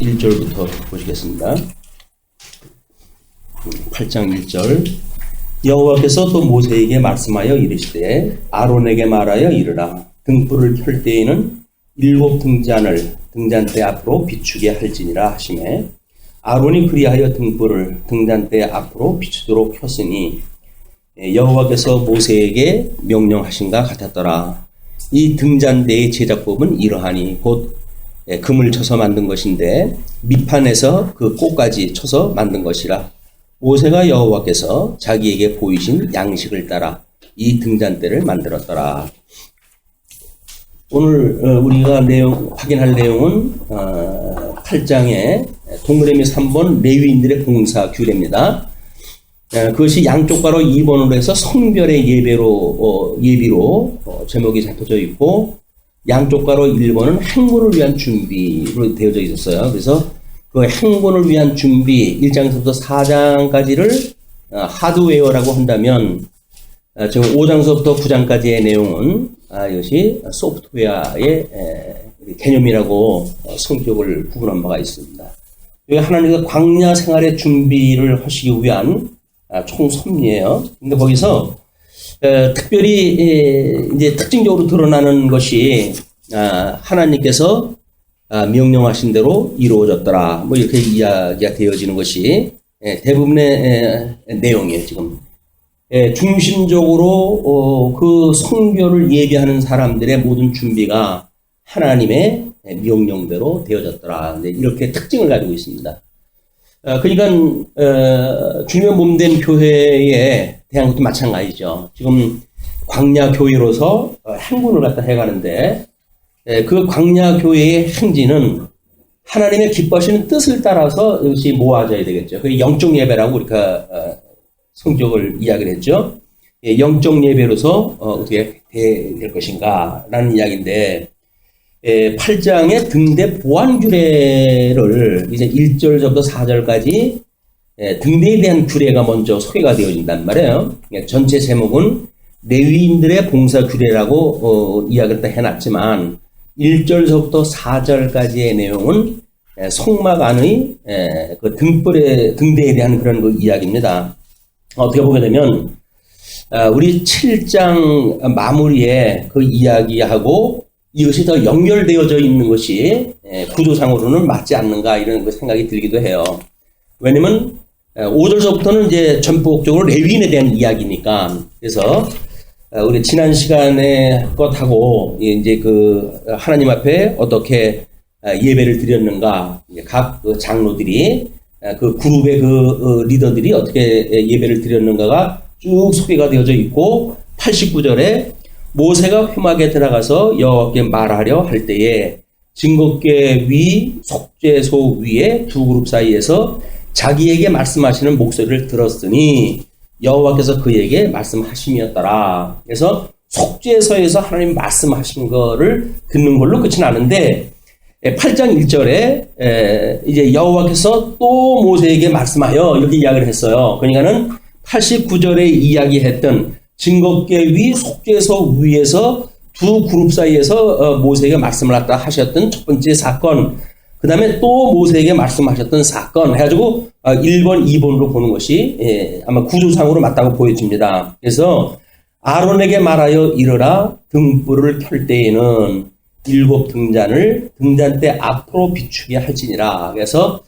1절부터 보시겠습니다. 8장 1절. 여호와께서 또 모세에게 말씀하여 이르시되 아론에게 말하여 이르라. 등불을 켤 때에는 7 등잔을 등잔대 앞으로 비추게 할지니라 하시매 아론이 그리하여 등불을 등잔대 앞으로 비추도록 켰으니 여호와께서 모세에게 명령하신가 같았더라. 이 등잔대의 제작법은 이러하니 곧 금을 쳐서 만든 것인데 밑판에서 그 꽃까지 쳐서 만든 것이라. 모세가 여호와께서 자기에게 보이신 양식을 따라 이 등잔대를 만들었더라. 오늘 우리가 확인할 내용은 8장의 동그라미 3번 레위인들의 봉사 규례입니다. 그것이 양쪽 가로 2번으로 해서 성별의 예비로 제목이 잡혀져 있고 양쪽 가로 1번은 행군을 위한 준비로 되어져 있었어요. 그래서 그 행군을 위한 준비 1장서부터 4장까지를 하드웨어라고 한다면 지금 5장서부터 9장까지의 내용은 이것이 소프트웨어의 개념이라고 성격을 구분한 바가 있습니다. 여기 하나님께서 광야 생활의 준비를 하시기 위한 총섭리예요. 근데 거기서 특별히 이제 특징적으로 드러나는 것이 하나님께서 명령하신 대로 이루어졌더라. 뭐 이렇게 이야기가 되어지는 것이 대부분의 내용이에요. 지금 중심적으로 그 성결을 예비하는 사람들의 모든 준비가 하나님의 명령대로 되어졌더라. 이렇게 특징을 가지고 있습니다. 그러니까 주님의 몸된 교회에 대한 것도 마찬가지죠. 지금 광야 교회로서 행군을 갖다 해가는데 그 광야 교회의 행진은 하나님의 기뻐하시는 뜻을 따라서 이것이 모아져야 되겠죠. 그게 영적 예배라고 우리가 성격을 이야기를 했죠. 영적 예배로서 어떻게 될 것인가라는 이야기인데 8장의 등대 보안 규례를 이제 1절부터 4절까지 등대에 대한 규례가 먼저 소개가 되어진단 말이에요. 전체 제목은 레위인들의 봉사 규례라고 이야기를 다 해놨지만 1절서부터 4절까지의 내용은 성막 안의 그 등대에 대한 그런 그 이야기입니다. 어떻게 보게 되면 우리 7장 마무리에 그 이야기하고 이것이 더 연결되어져 있는 것이 구조상으로는 맞지 않는가 이런 생각이 들기도 해요. 왜냐면 5절서부터는 이제 전폭적으로 레위인에 대한 이야기니까. 그래서 우리 지난 시간에 것하고 이제 그 하나님 앞에 어떻게 예배를 드렸는가, 각 장로들이 그 그룹의 그 리더들이 어떻게 예배를 드렸는가가 쭉 소개가 되어져 있고 89절에 모세가 회막에 들어가서 여호와께 말하려 할 때에 증거궤 위 속죄소 위에 두 그룹 사이에서 자기에게 말씀하시는 목소리를 들었으니 여호와께서 그에게 말씀하심이었더라. 그래서 속죄소에서 하나님 말씀하신 거를 듣는 걸로 끝이 나는데 8장 1절에 이제 여호와께서 또 모세에게 말씀하여 이렇게 이야기를 했어요. 그러니까는 89절에 이야기했던 증거궤 위 속죄소 위에서 두 그룹 사이에서 모세에게 말씀을 하셨던 첫 번째 사건, 그 다음에 또 모세에게 말씀하셨던 사건 해가지고 1번, 2번으로 보는 것이 아마 구조상으로 맞다고 보여집니다. 그래서 아론에게 말하여 이르라. 등불을 켤 때에는 7 등잔을 등잔대 앞으로 비추게 할지니라. 그래서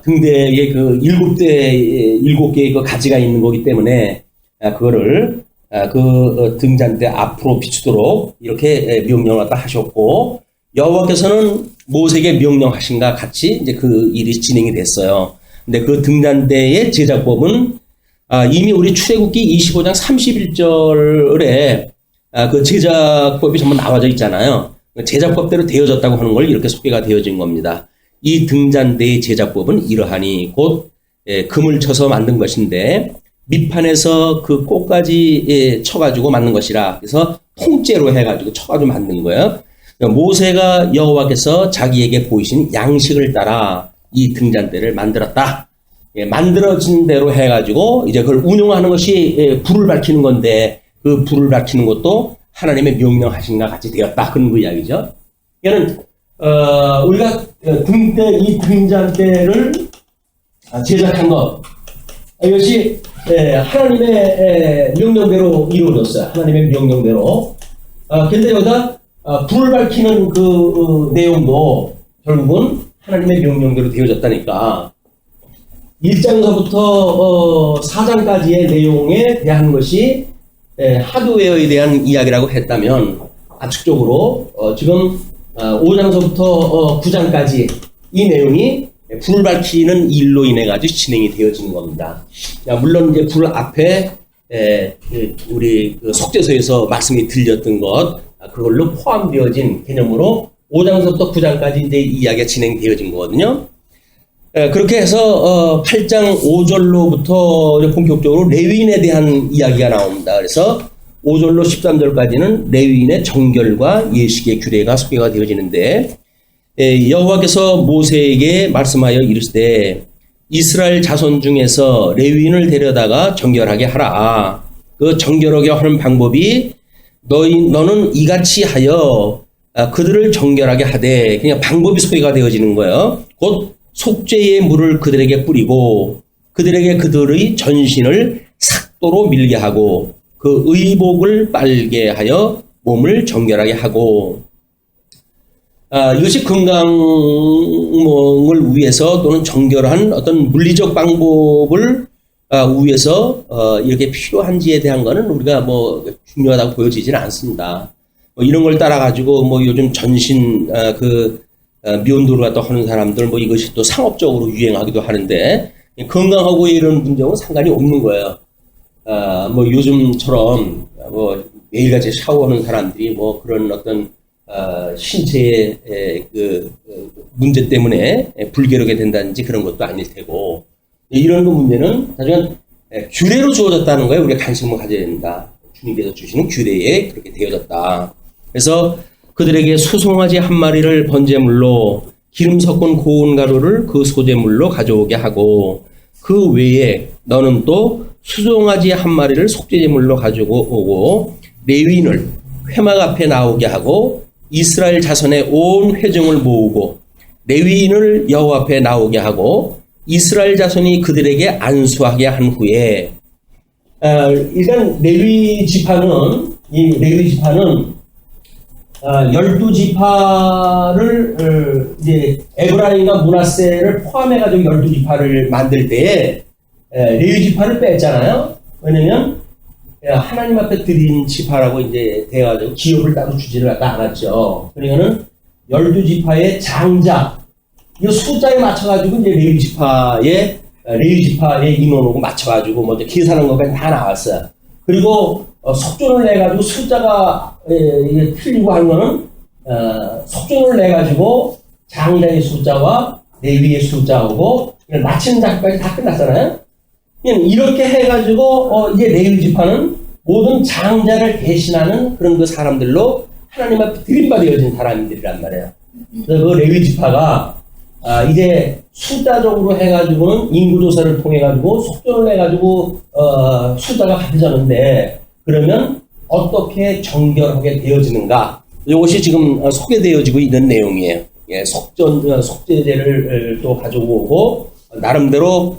등대에 그 7개의 그 가지가 있는 거기 때문에 그거를 그 등잔대 앞으로 비추도록 이렇게 명령을 하셨고 여호와께서는 모세에게 명령하신가 같이 이제 그 일이 진행이 됐어요. 근데 그 등잔대의 제작법은 이미 우리 출애굽기 25장 31절에 그 제작법이 전부 나와져 있잖아요. 제작법대로 되어졌다고 하는 걸 이렇게 소개가 되어진 겁니다. 이 등잔대의 제작법은 이러하니 곧 금을 쳐서 만든 것인데 밑판에서 그 꽃까지 쳐가지고 만든 것이라. 그래서 통째로 해가지고 쳐가지고 만든 거예요. 모세가 여호와께서 자기에게 보이신 양식을 따라 이 등잔대를 만들었다. 만들어진 대로 해가지고 이제 그걸 운용하는 것이 불을 밝히는 건데 그 불을 밝히는 것도 하나님의 명령하신가 같이 되었다. 그런 그 이야기죠. 이거는 우리가 이 등잔대를 제작한 것, 이것이 하나님의 명령대로 이루어졌어요. 하나님의 명령대로. 근데 여기다 불을 밝히는 그 내용도 결국은 하나님의 명령대로 되어졌다니까. 1장서부터 4장까지의 내용에 대한 것이 하드웨어에 대한 이야기라고 했다면, 압축적으로 지금 5장서부터 9장까지 이 내용이 불을 밝히는 일로 인해 가지고 진행이 되어지는 겁니다. 물론 이제 불 앞에 우리 속죄서에서 말씀이 들렸던 것, 그걸로 포함되어진 개념으로 5장서부터 9장까지 이제 이야기가 진행되어진 거거든요. 그렇게 해서 8장 5절로부터 본격적으로 레위인에 대한 이야기가 나옵니다. 그래서 5절로 13절까지는 레위인의 정결과 예식의 규례가 소개가 되어지는데, 여호와께서 모세에게 말씀하여 이르시되 이스라엘 자손 중에서 레위인을 데려다가 정결하게 하라. 그 정결하게 하는 방법이 너는 이같이 하여 그들을 정결하게 하되, 그냥 방법이 소개가 되어지는 거예요. 곧 속죄의 물을 그들에게 뿌리고 그들에게 그들의 전신을 삭도로 밀게 하고 그 의복을 빨게 하여 몸을 정결하게 하고, 이것이 건강을 위해서 또는 정결한 어떤 물리적 방법을 위해서 이렇게 필요한지에 대한 거는 우리가 뭐 중요하다고 보여지지는 않습니다. 이런 걸 따라 가지고 요즘 전신 미온도를 갖다 하는 사람들 이것이 또 상업적으로 유행하기도 하는데, 건강하고 이런 문제는 상관이 없는 거예요. 요즘처럼 매일같이 샤워하는 사람들이 그런 어떤 신체의 문제 때문에 불결하게 된다든지 그런 것도 아닐 테고, 이런 문제는 나중에 규례로 주어졌다는 거에 우리가 관심을 가져야 된다. 주님께서 주시는 규례에 그렇게 되어졌다. 그래서 그들에게 수송아지 한 마리를 번제물로 기름 섞은 고운 가루를 그 소제물로 가져오게 하고, 그 외에 너는 또 수송아지 한 마리를 속죄제물로 가지고 오고 레위인을 회막 앞에 나오게 하고 이스라엘 자손의 온 회중을 모으고 레위인을 여호와 앞에 나오게 하고 이스라엘 자손이 그들에게 안수하게 한 후에, 일단 레위 지파는 12지파를 이제 에브라임과 므낫세를 포함해가지고 12지파를 만들 때에 레위 지파를 뺐잖아요. 왜냐면 하나님 앞에 드린 지파라고 이제 돼가지고 기업을 따로 주지를 않았죠. 그러니까는 12지파의 장자, 이 숫자에 맞춰가지고 이제 레위 지파의 인원하고 맞춰가지고 이제 계산한 것까지 다 나왔어요. 그리고 속전을 내가지고 숫자가 틀리고 한 거는 속전을 내가지고 장자의 숫자와 레위의 숫자하고 맞추는 작업까지 다 끝났잖아요. 이렇게 해가지고 이제 레위 지파는 모든 장자를 대신하는 그런 그 사람들로 하나님 앞에 드림받아진 사람들이란 말이에요. 그래서 그 레위 지파가 이제 숫자적으로 해가지고는 인구조사를 통해가지고 속전을 해가지고 숫자가 같아졌는데, 그러면 어떻게 정결하게 되어지는가? 이것이 지금 소개되어지고 있는 내용이에요. 속죄제를 또 가져오고 나름대로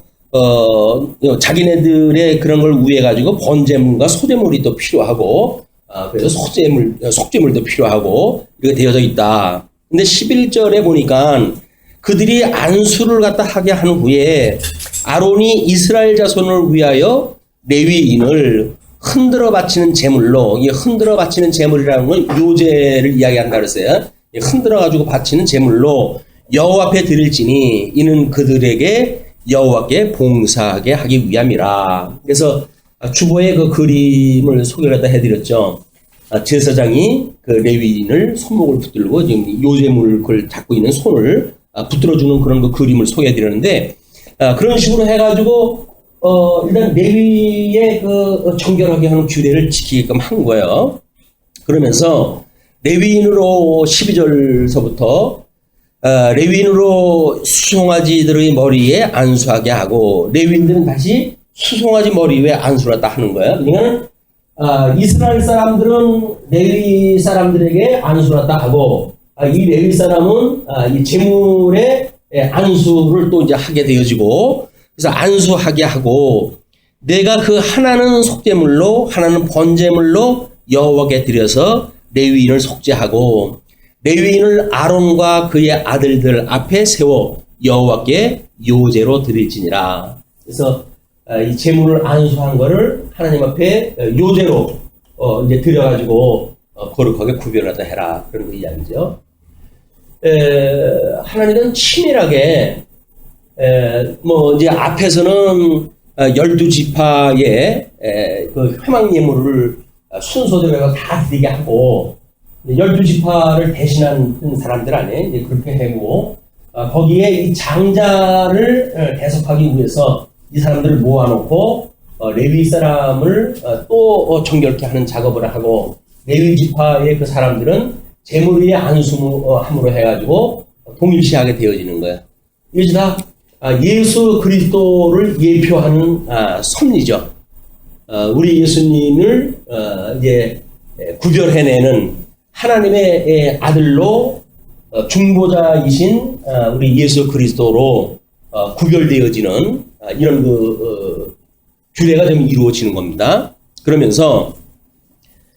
자기네들의 그런 걸 위해 가지고 번제물과 소제물이 또 필요하고, 그래서 속죄물도 필요하고 이렇게 되어져 있다. 근데 11절에 보니까 그들이 안수를 갖다 하게 한 후에 아론이 이스라엘 자손을 위하여 레위인을 흔들어 바치는 제물로, 이 흔들어 바치는 제물이라는 건 요제를 이야기한다 그랬어요. 흔들어 가지고 바치는 제물로 여호와 앞에 드릴지니 이는 그들에게 여호와께 봉사하게 하기 위함이라. 그래서 주보의 그 그림을 소개를 해드렸죠. 제사장이 그 레위인을 손목을 붙들고 지금 요제물을 그걸 잡고 있는 손을 붙들어주는 그런 그 그림을 소개해드렸는데, 그런 식으로 해가지고 일단 레위의 그 정결하게 하는 규례를 지키게끔 한 거예요. 그러면서 레위인으로 12절서부터 레위인으로 수송아지들의 머리에 안수하게 하고, 레위인들은 다시 수송아지 머리 위에 안수를 다 하는 거예요. 그러니까 이스라엘 사람들은 레위 사람들에게 안수를 다 하고, 이 레위 사람은 이 재물의 안수를 또 이제 하게 되어지고, 그래서 안수하게 하고, 내가 그 하나는 속죄물로 하나는 번제물로 여호와께 드려서 레위인을 속죄하고 레위인을 아론과 그의 아들들 앞에 세워 여호와께 요제로 드릴지니라. 그래서 이 제물을 안수한 거를 하나님 앞에 요제로 이제 드려가지고 거룩하게 구별하다 해라, 그런 거 이야기죠. 하나님은 치밀하게 뭐 이제 앞에서는 12지파의 그 회막 예물을 순서대로 다 드리게 하고 12지파를 대신한 사람들 안에 이제 그렇게 하고 거기에 이 장자를 대속하기 위해서 이 사람들을 모아놓고 레위 사람을 또 정결케 하는 작업을 하고 레위 지파의 그 사람들은 제물 위에 안수함으로 해가지고 동일시하게 되어지는 거예요. 이것이 다 예수 그리스도를 예표하는 섭리죠. 우리 예수님을 이제 구별해내는 하나님의 아들로 중보자이신 우리 예수 그리스도로 구별되어지는 이런 규례가 좀 이루어지는 겁니다. 그러면서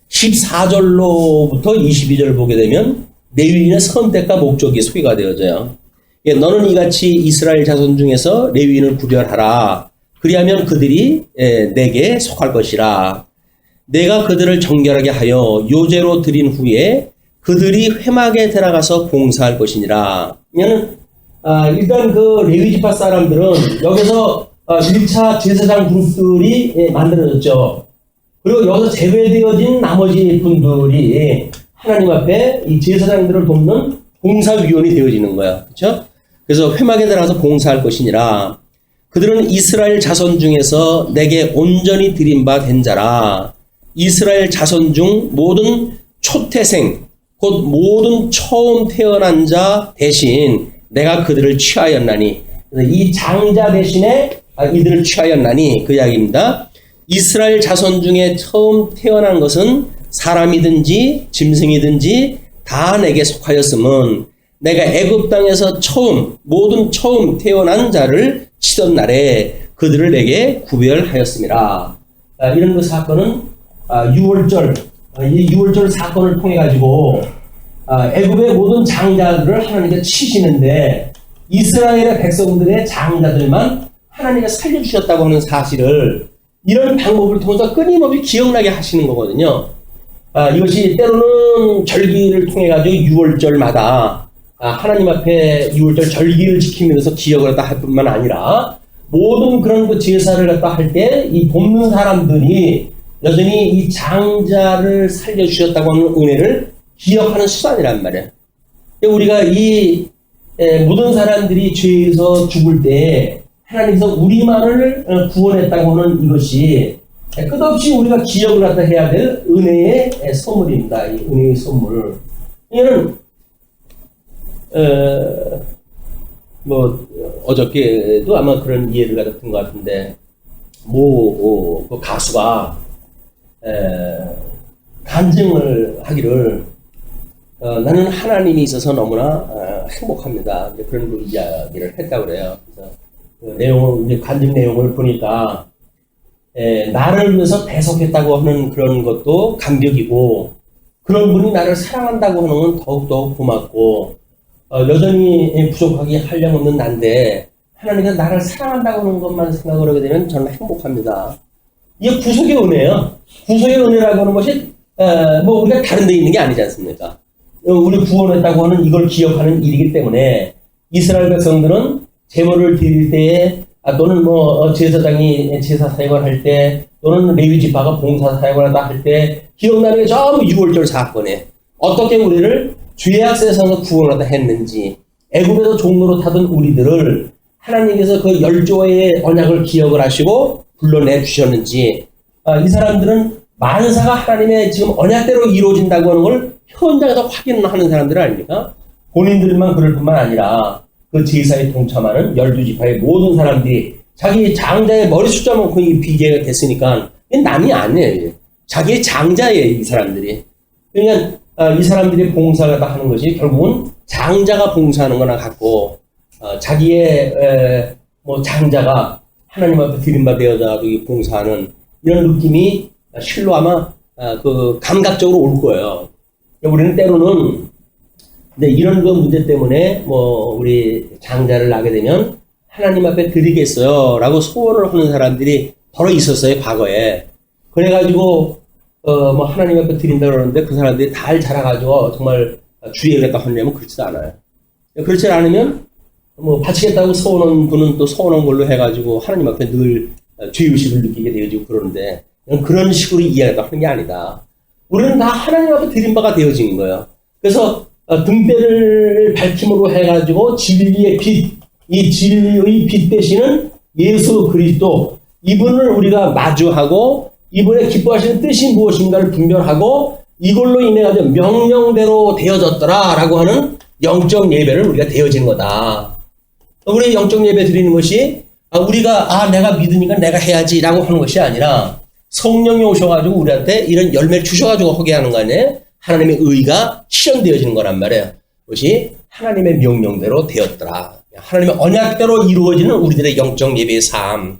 14절로부터 22절 보게 되면 레위인의 선택과 목적이 소개가 되어져요. 너는 이같이 이스라엘 자손 중에서 레위인을 구별하라. 그리하면 그들이 내게 속할 것이라. 내가 그들을 정결하게 하여 요제로 드린 후에 그들이 회막에 들어가서 봉사할 것이니라. 일단 그 레위 지파 사람들은 여기서 1차 제사장 그룹들이 만들어졌죠. 그리고 여기서 제외되어진 나머지 분들이 하나님 앞에 이 제사장들을 돕는 봉사위원이 되어지는 거야. 그렇죠? 그래서 회막에 들어가서 봉사할 것이니라. 그들은 이스라엘 자손 중에서 내게 온전히 드린 바 된 자라. 이스라엘 자손 중 모든 초태생 곧 모든 처음 태어난 자 대신 내가 그들을 취하였나니. 이 장자 대신에 이들을 취하였나니 그 이야기입니다. 이스라엘 자손 중에 처음 태어난 것은 사람이든지 짐승이든지 다 내게 속하였음은 내가 애굽 땅에서 모든 처음 태어난 자를 치던 날에 그들을 내게 구별하였음이라. 이런 그 사건은 이 6월절 사건을 통해 가지고 애굽의 모든 장자들을 하나님께서 치시는데 이스라엘의 백성들의 장자들만 하나님께서 살려주셨다고 하는 사실을 이런 방법을 통해서 끊임없이 기억나게 하시는 거거든요. 이것이 때로는 절기를 통해 가지고 6월절마다 하나님 앞에 6월절 절기를 지키면서 기억을 갖다 할 뿐만 아니라 모든 그런 그 제사를 갖다 할 때 이 돕는 사람들이 여전히 이 장자를 살려주셨다고 하는 은혜를 기억하는 수단이란 말이에요. 우리가 이 모든 사람들이 죄에서 죽을 때 하나님께서 우리만을 구원했다고 하는 이것이 끝없이 우리가 기억을 갖다 해야 될 은혜의 선물입니다. 이 은혜의 선물. 이거는 어저께도 아마 그런 이해를 가졌던 것 같은데, 그 가수가, 간증을 하기를, 나는 하나님이 있어서 너무나 행복합니다. 그런 그 이야기를 했다고 그래요. 그래서 그 내용을, 간증 내용을 보니까, 나를 위해서 배석했다고 하는 그런 것도 감격이고, 그런 분이 나를 사랑한다고 하는 건 더욱더욱 고맙고, 여전히 부족하기 한량없는 난데 하나님께서 나를 사랑한다고 하는 것만 생각을 하게 되면 저는 행복합니다. 이게 구속의 은혜예요. 구속의 은혜라고 하는 것이 우리가 다른 데 있는 게 아니지 않습니까? 우리 구원했다고 하는 이걸 기억하는 일이기 때문에 이스라엘 백성들은 제물을 드릴 때에 또는 제사장이 제사 사역을 할 때 또는 레위 지파가 봉사 사역을 할 때 기억나는 게 전부 6월절 사건에 어떻게 우리를 죄악세에서 구원하다 했는지, 애굽에서 종로로 타던 우리들을 하나님께서 그 열조의 언약을 기억을 하시고 불러내 주셨는지, 이 사람들은 만사가 하나님의 지금 언약대로 이루어진다고 하는 걸 현장에서 확인하는 사람들 아닙니까? 본인들만 그럴 뿐만 아니라 그 제사에 동참하는 12지파의 모든 사람들이 자기 장자의 머리 숫자만큼 비교가 됐으니까 남이 아니에요. 자기의 장자예요, 이 사람들이. 그러니까 이 사람들이 봉사가 다 하는 것이 결국은 장자가 봉사하는 거나 같고, 자기의 뭐 장자가 하나님 앞에 드림바 되어가지고 봉사하는 이런 느낌이 실로 아마 그 감각적으로 올 거예요. 우리는 때로는 이런 그 문제 때문에 뭐 우리 장자를 낳게 되면 하나님 앞에 드리겠어요라고 소원을 하는 사람들이 더러 있었어요, 과거에. 그래가지고 뭐 하나님 앞에 드린다 그러는데 그 사람들이 잘 자라가지고 정말 주의를 갖다 하느냐면 그렇지도 않아요. 그렇지 않으면 뭐 바치겠다고 소원한 분은 또 소원한 걸로 해가지고 하나님 앞에 늘 죄의식을 느끼게 되어지고 그러는데 그런 식으로 이해가 하는 게 아니다. 우리는 다 하나님 앞에 드린 바가 되어진 거예요. 그래서 등대를 밝힘으로 해가지고 진리의 빛, 이 진리의 빛 되시는 예수 그리스도, 이분을 우리가 마주하고 이분의 기뻐하시는 뜻이 무엇인가를 분별하고 이걸로 인해 가지고 명령대로 되어졌더라라고 하는 영적 예배를 우리가 되어진 거다. 우리 영적 예배 드리는 것이 우리가 내가 믿으니까 내가 해야지라고 하는 것이 아니라 성령이 오셔가지고 우리한테 이런 열매를 주셔가지고 하게 하는 거 아니에요? 하나님의 의가 실현되어지는 거란 말이에요. 그것이 하나님의 명령대로 되었더라. 하나님의 언약대로 이루어지는 우리들의 영적 예배의 삶.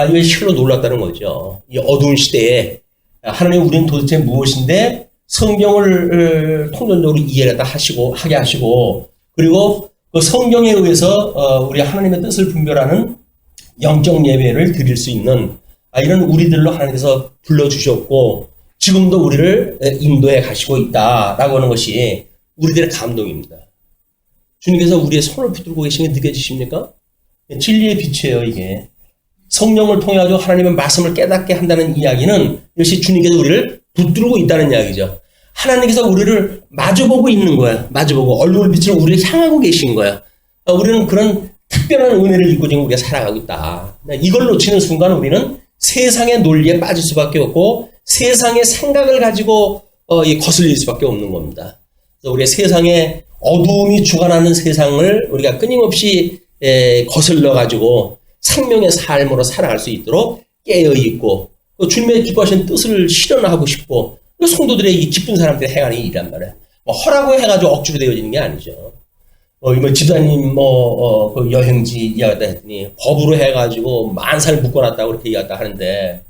이게 실로 놀랐다는 거죠. 이 어두운 시대에 하나님 우리는 도대체 무엇인데 성경을 통전적으로 이해를 하게 하시고 그리고 그 성경에 의해서 우리 하나님의 뜻을 분별하는 영적 예배를 드릴 수 있는 이런 우리들로 하나님께서 불러주셨고 지금도 우리를 인도해 가시고 있다라고 하는 것이 우리들의 감동입니다. 주님께서 우리의 손을 붙들고 계신 게 느껴지십니까? 진리의 빛이에요, 이게. 성령을 통해 가지고 하나님의 말씀을 깨닫게 한다는 이야기는 이것이 주님께서 우리를 붙들고 있다는 이야기죠. 하나님께서 우리를 마주보고 있는 거야. 마주보고 얼굴 빛으로 우리를 향하고 계신 거야. 우리는 그런 특별한 은혜를 입고 지금 우리가 살아가고 있다. 이걸 놓치는 순간 우리는 세상의 논리에 빠질 수밖에 없고 세상의 생각을 가지고 거슬릴 수밖에 없는 겁니다. 그래서 우리가 세상에 어두움이 주관하는 세상을 우리가 끊임없이 거슬러 가지고 생명의 삶으로 살아갈 수 있도록 깨어있고 주님의 기뻐하신 뜻을 실현하고 싶고 성도들의 이 기쁜 사람들의 행하는 일이란 말이에요. 뭐 허라고 해가지고 억지로 되어지는 게 아니죠. 뭐 집사님 그 여행지 이야기했다 했더니 법으로 해가지고 만살 묶어놨다고 그렇게 이야기했다 하는데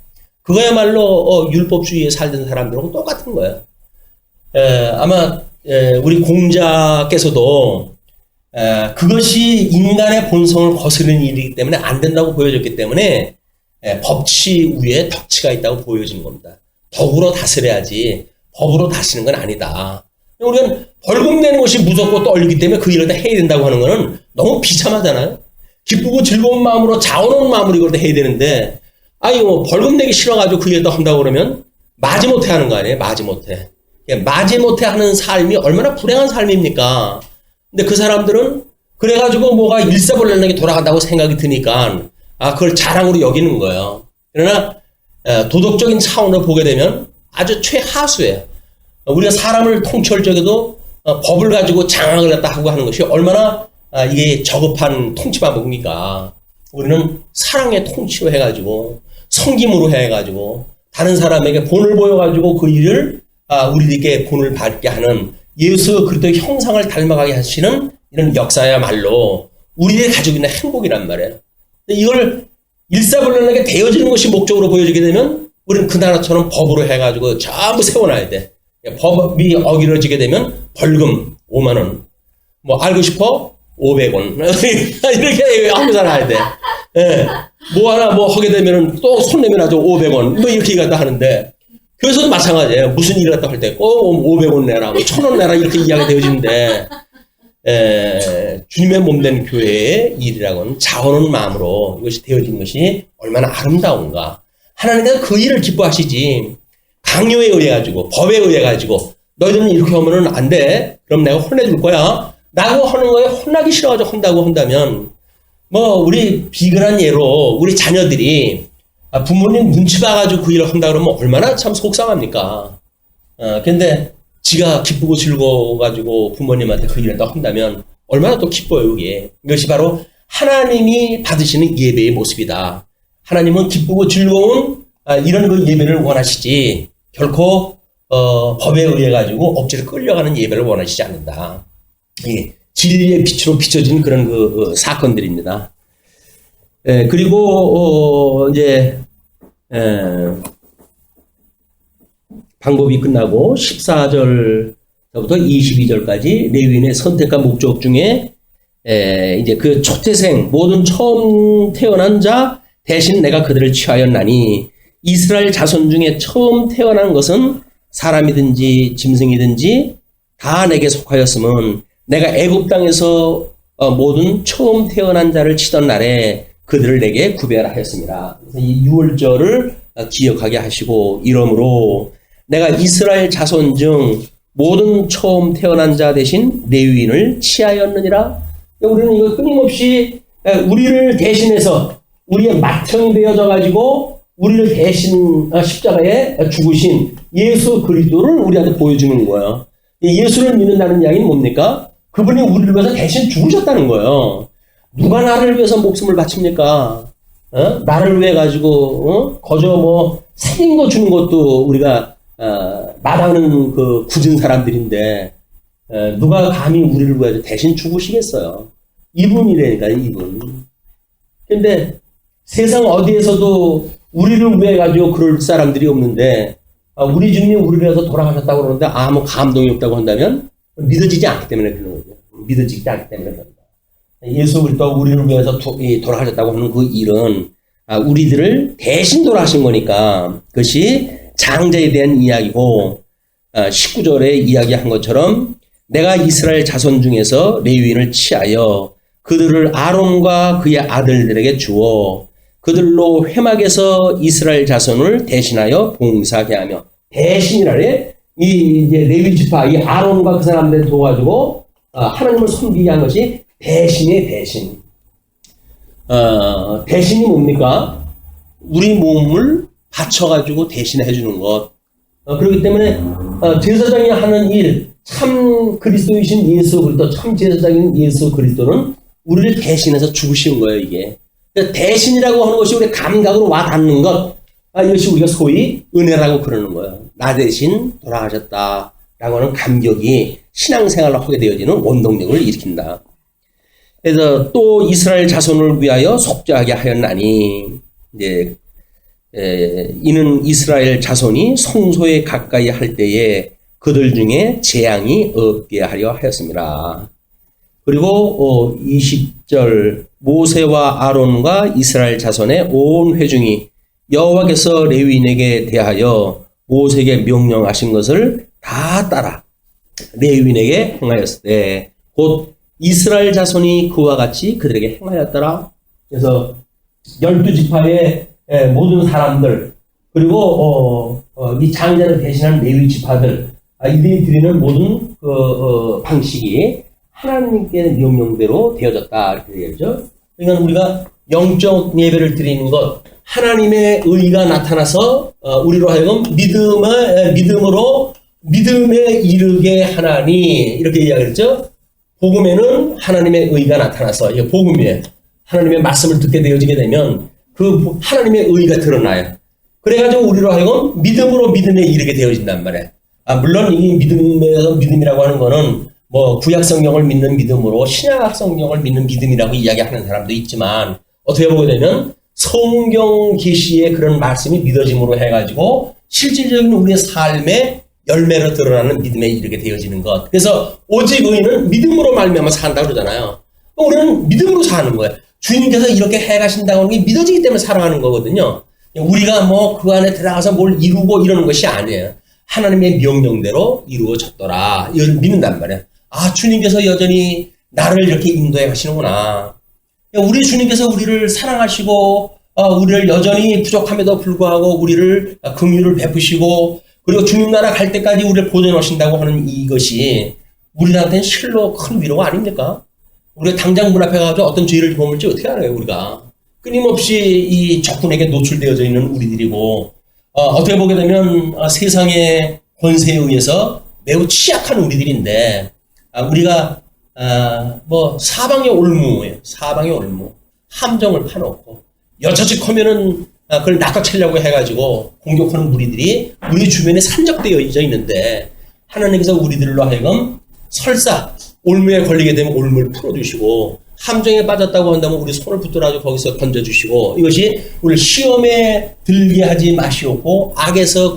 그거야말로 율법주의에 살던 사람들하고 똑같은 거예요. 아마 우리 공자께서도 그것이 인간의 본성을 거스르는 일이기 때문에 안 된다고 보여졌기 때문에 법치 위에 덕치가 있다고 보여진 겁니다. 덕으로 다스려야지 법으로 다스리는 건 아니다. 우리가 벌금 내는 것이 무섭고 떨리기 때문에 그 일을 다 해야 된다고 하는 거는 너무 비참하잖아요. 기쁘고 즐거운 마음으로 자원하는 마음으로 이걸 다 해야 되는데 벌금 내기 싫어가지고 그 일을 다 한다고 그러면 마지못해 하는 거 아니에요. 마지못해. 마지못해 하는 삶이 얼마나 불행한 삶입니까? 근데 그 사람들은 그래가지고 뭐가 일사불란하게 돌아간다고 생각이 드니까 그걸 자랑으로 여기는 거예요. 그러나 도덕적인 차원으로 보게 되면 아주 최하수예요. 우리가 사람을 통치할 적에도 법을 가지고 장악을 갖다 하고 하는 것이 얼마나 이게 저급한 통치 방법입니까? 우리는 사랑의 통치로 해가지고 섬김으로 해가지고 다른 사람에게 본을 보여가지고 그 일을 우리에게 본을 받게 하는 예수 그리스도의 형상을 닮아가게 하시는 이런 역사야말로 우리들이 가지고 있는 행복이란 말이에요. 이걸 일사불란하게 되어지는 것이 목적으로 보여지게 되면 우리는 그 나라처럼 법으로 해가지고 전부 세워놔야 돼. 법이 어기러지게 되면 벌금 5만 원. 뭐 알고 싶어? 500원. 이렇게 하고 살아야 돼. 뭐 하나 뭐 하게 되면 또 손 내면 아주 500원. 뭐 이렇게 갖다 하는데 교회에서도 마찬가지예요. 무슨 일을 갖다 할 때 꼭 500원 내라, 뭐 1000원 내라 이렇게 이야기 되어지는데 주님의 몸된 교회의 일이라고는 자원하는 마음으로 이것이 되어진 것이 얼마나 아름다운가. 하나님께서 그 일을 기뻐하시지. 강요에 의해 가지고 법에 의해 가지고 너희들은 이렇게 하면은 안 돼. 그럼 내가 혼내줄 거야. 라고 하는 거에 혼나기 싫어가지고 한다고 한다면 뭐 우리 비근한 예로 우리 자녀들이 부모님 눈치 봐가지고 그 일을 한다 그러면 얼마나 참 속상합니까? 근데 지가 기쁘고 즐거워가지고 부모님한테 그 일을 또 한다면 얼마나 또 기뻐요, 이게. 이것이 바로 하나님이 받으시는 예배의 모습이다. 하나님은 기쁘고 즐거운 이런 그 예배를 원하시지 결코 법에 의해 가지고 억지로 끌려가는 예배를 원하시지 않는다. 진리의 빛으로 비춰진 그런 사건들입니다. 그리고 이제 방법이 끝나고 14절부터 22절까지 레위인의 선택과 목적 중에 이제 그 초태생 모든 처음 태어난 자 대신 내가 그들을 취하였나니 이스라엘 자손 중에 처음 태어난 것은 사람이든지 짐승이든지 다 내게 속하였음은 내가 애굽 땅에서 모든 처음 태어난 자를 치던 날에 그들을 내게 구별하였습니다. 그래서 이 6월절을 기억하게 하시고 이러므로 내가 이스라엘 자손 중 모든 처음 태어난 자 대신 레위인을 취하였느니라. 우리는 이거 끊임없이 우리를 대신해서 우리의 맏형이 되어져 가지고 우리를 대신 십자가에 죽으신 예수 그리스도를 우리한테 보여주는 거예요. 예수를 믿는다는 이야기는 뭡니까? 그분이 우리를 위해서 대신 죽으셨다는 거예요. 누가 나를 위해서 목숨을 바칩니까? 나를 위해 가지고 거저 생긴 거 주는 것도 우리가 마다하는 그 굳은 사람들인데 누가 감히 우리를 위해서 대신 죽으시겠어요? 이분이라니까 이분. 근데 세상 어디에서도 우리를 위해 가지고 그럴 사람들이 없는데 우리 주님이 우리를 위해서 돌아가셨다고 그러는데 아무 감동이 없다고 한다면 믿어지지 않기 때문에 그런 거죠. 믿어지지 않기 때문에 그런다. 예수 그리스도가 우리를 위해서 돌아가셨다고 하는 그 일은 우리들을 대신 돌아가신 거니까 그것이 장자에 대한 이야기고 19절에 이야기한 것처럼 내가 이스라엘 자손 중에서 레위인을 취하여 그들을 아론과 그의 아들들에게 주어 그들로 회막에서 이스라엘 자손을 대신하여 봉사하게 하며 대신이라래 이제 레위 지파 이 아론과 그 사람들 도와주고 하나님을 섬기게 한 것이 대신이에요. 대신. 대신이 뭡니까? 우리 몸을 바쳐가지고 대신해 주는 것. 그렇기 때문에 제사장이 하는 일, 참 그리스도이신 예수 그리스도, 참 제사장인 예수 그리스도는 우리를 대신해서 죽으신 거예요. 이게. 그러니까 대신이라고 하는 것이 우리 감각으로 와 닿는 것, 이것이 우리가 소위 은혜라고 그러는 거예요. 나 대신 돌아가셨다라고 하는 감격이 신앙생활로 하게 되어지는 원동력을 일으킨다. 그래서 또 이스라엘 자손을 위하여 속죄하게 하였나니 이제 이는 이스라엘 자손이 성소에 가까이 할 때에 그들 중에 재앙이 없게 하려 하였습니다. 그리고 20절 모세와 아론과 이스라엘 자손의 온 회중이 여호와께서 레위인에게 대하여 모세에게 명령하신 것을 다 따라 레위인에게 행하였을 때 곧 이스라엘 자손이 그와 같이 그들에게 행하였더라. 그래서 12지파의 모든 사람들 그리고 이 장자를 대신한 레위 지파들 이들이 드리는 모든 방식이 하나님께 명령대로 되어졌다 이렇게 얘기하죠. 그러니까 우리가 영적 예배를 드리는 것 하나님의 의가 나타나서 우리로 하여금 믿음에 이르게 하나니 이렇게 이야기했죠. 복음에는 하나님의 의가 나타나서 이게 복음이에요. 하나님의 말씀을 듣게 되어지게 되면 그 하나님의 의가 드러나요. 그래가지고 우리로 하여금 믿음으로 믿음에 이르게 되어진단 말이에요. 물론 이 믿음에서 믿음이라고 하는 거는 뭐 구약 성경을 믿는 믿음으로 신약 성경을 믿는 믿음이라고 이야기하는 사람도 있지만 어떻게 보게 되면 성경 계시의 그런 말씀이 믿어짐으로 해가지고 실질적인 우리의 삶의 열매로 드러나는 믿음에 이르게 되어지는 것. 그래서 오직 의인은 믿음으로 말미암아 산다고 그러잖아요. 우리는 믿음으로 사는 거예요. 주님께서 이렇게 해가신다고 하는 게 믿어지기 때문에 살아가는 거거든요. 우리가 뭐 그 안에 들어가서 뭘 이루고 이러는 것이 아니에요. 하나님의 명령대로 이루어졌더라. 이걸 믿는단 말이에요. 주님께서 여전히 나를 이렇게 인도해 가시는구나. 우리 주님께서 우리를 사랑하시고 우리를 여전히 부족함에도 불구하고 우리를 긍휼을 베푸시고 그리고 주님 나라 갈 때까지 우리를 보존해 오신다고 하는 이것이 우리한테는 실로 큰 위로가 아닙니까? 우리가 당장 문 앞에 가서 어떤 죄를 범을지 어떻게 알아요, 우리가? 끊임없이 이 적군에게 노출되어져 있는 우리들이고, 어떻게 보게 되면 세상의 권세에 의해서 매우 취약한 우리들인데, 우리가, 사방의 올무예요. 사방의 올무. 함정을 파놓고, 여차치 하면은, 그걸 낚아채려고 해가지고 공격하는 무리들이 우리 주변에 산적되어 있는데 하나님께서 우리들로 하여금 설사 올무에 걸리게 되면 올무를 풀어주시고 함정에 빠졌다고 한다면 우리 손을 붙들어가지고 거기서 건져주시고 이것이 우리 시험에 들게 하지 마시옵고 악에서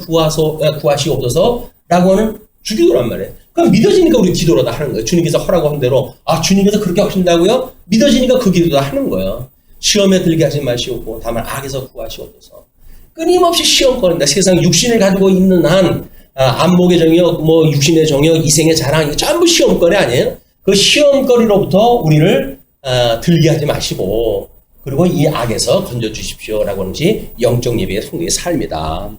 구하시옵소서 라고 하는 주기도란 말이에요. 그럼 믿어지니까 우리 기도로 다 하는 거예요. 주님께서 허락한 대로 주님께서 그렇게 하신다고요? 믿어지니까 그 기도도 하는 거예요. 시험에 들게 하지 마시옵고 다만 악에서 구하시옵소서. 끊임없이 시험 거린다. 세상 육신을 가지고 있는 한 안목의 정역, 육신의 정역, 이생의 자랑 이거 전부 시험거리 아니에요? 그 시험거리로부터 우리를 들게 하지 마시고 그리고 이 악에서 건져주십시오라고 하는 것이 영적 예배의 성도의 삶이다.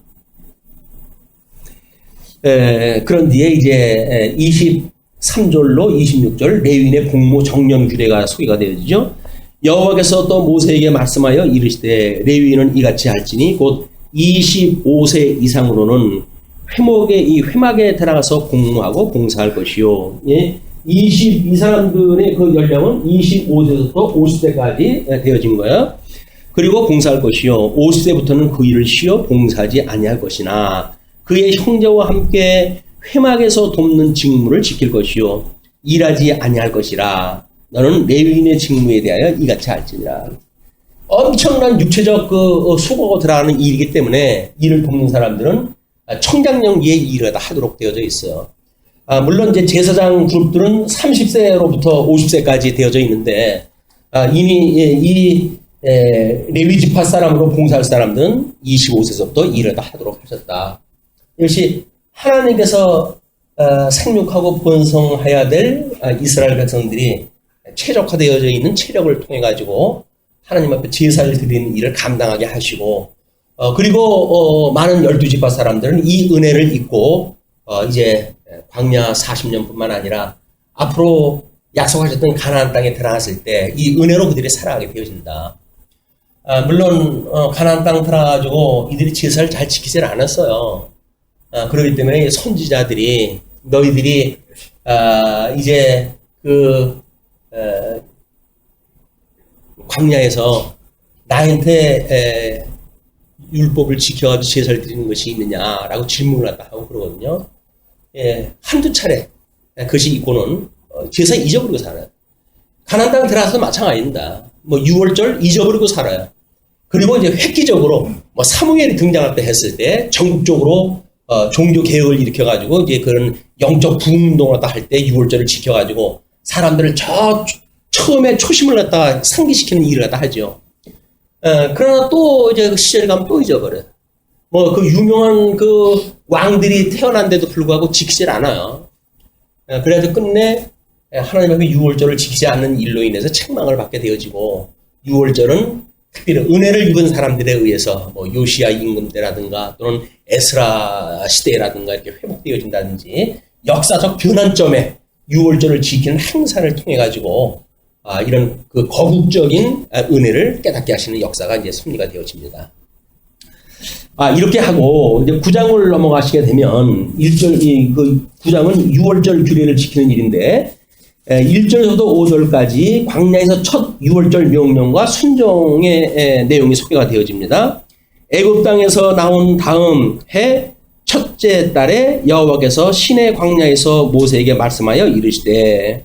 그런 뒤에 이제 23절로 26절 레위인의 복무 정년 규례가 소개가 되어지죠. 여호와께서 또 모세에게 말씀하여 이르시되 레위인은 이같이 할지니 곧 25세 이상으로는 회막에 들어가서 공무하고 봉사할 것이요. 예? 이 사람들의 그 연령은 25세부터 50세까지 되어진 거예요. 그리고 봉사할 것이요. 50세부터는 그 일을 쉬어 봉사하지 아니할 것이나 그의 형제와 함께 회막에서 돕는 직무를 지킬 것이요. 일하지 아니할 것이라. 너는 레위인의 직무에 대하여 이같이 할지니라. 엄청난 육체적 수고가 들어가는 일이기 때문에 이를 돕는 사람들은 청장년기에 일을 하도록 되어져 있어요. 물론 이제 제사장 그룹들은 30세로부터 50세까지 되어져 있는데 이미 이 레위 지파 사람으로 봉사할 사람들은 25세부터 일을 하도록 하셨다. 이것이 하나님께서 생육하고 번성해야 될 이스라엘 백성들이 최적화되어져 있는 체력을 통해 가지고 하나님 앞에 제사를 드리는 일을 감당하게 하시고 그리고 많은 12지파 사람들은 이 은혜를 잊고 이제 광야 40년뿐만 아니라 앞으로 약속하셨던 가나안 땅에 들어갔을 때 이 은혜로 그들이 살아가게 되어진다. 물론 가나안 땅 들어가가지고 이들이 제사를 잘 지키질 않았어요. 그렇기 때문에 선지자들이 너희들이 이제 광야에서 나한테 율법을 지켜가지고 제사를 드리는 것이 있느냐라고 질문을 하고 그러거든요. 예, 한두 차례 그것이 있고는 제사 잊어버리고 살아요. 가나안 땅 들어가서도 마찬가지입니다. 유월절 잊어버리고 살아요. 그리고 이제 획기적으로 사무엘이 등장할 때 했을 때 전국적으로 종교 개혁을 일으켜가지고 이제 그런 영적 부흥운동을 할 때 유월절을 지켜가지고 사람들을 처음에 초심을 갖다가 상기시키는 일을 갖다 하죠. 그러나 또 이제 그 시절이 가면 또 잊어버려요. 그 유명한 그 왕들이 태어난데도 불구하고 지키질 않아요. 그래서 끝내 하나님 앞에 유월절을 지키지 않는 일로 인해서 책망을 받게 되어지고 유월절은 특별히 은혜를 입은 사람들에 의해서 요시야 임금 때라든가 또는 에스라 시대라든가 이렇게 회복되어진다든지 역사적 변환점에 유월절을 지키는 행사를 통해 가지고 이런 그 거국적인 은혜를 깨닫게 하시는 역사가 이제 섭리가 되어집니다. 이렇게 하고 이제 9장을 넘어가시게 되면 1절 그 9장은 유월절 규례를 지키는 일인데 1절에서도 5절까지 광야에서 첫 유월절 명령과 순종의 내용이 소개가 되어집니다. 애굽 땅에서 나온 다음 해 첫째 달에 여호와께서 시내 광야에서 모세에게 말씀하여 이르시되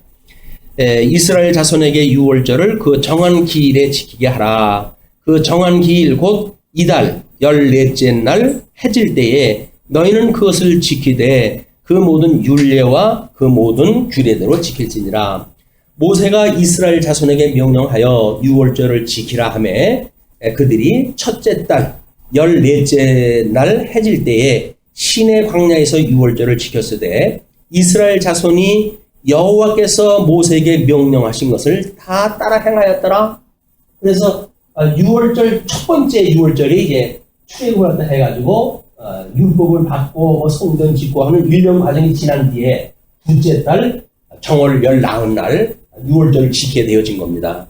이스라엘 자손에게 유월절을 그 정한 기일에 지키게 하라. 그 정한 기일 곧 이달 14째 날 해질 때에 너희는 그것을 지키되 그 모든 율례와 그 모든 규례대로 지킬지니라. 모세가 이스라엘 자손에게 명령하여 유월절을 지키라 하매 그들이 첫째 달 14째 날 해질 때에 시내 광야에서 유월절을 지켰으되 이스라엘 자손이 여호와께서 모세에게 명령하신 것을 다 따라 행하였더라. 그래서 유월절 첫 번째 유월절이 이제 출애굽을 해가지고 율법을 받고 성전 짓고 하는 1년 과정이 지난 뒤에 둘째 달 정월 14날 유월절을 지키게 되어진 겁니다.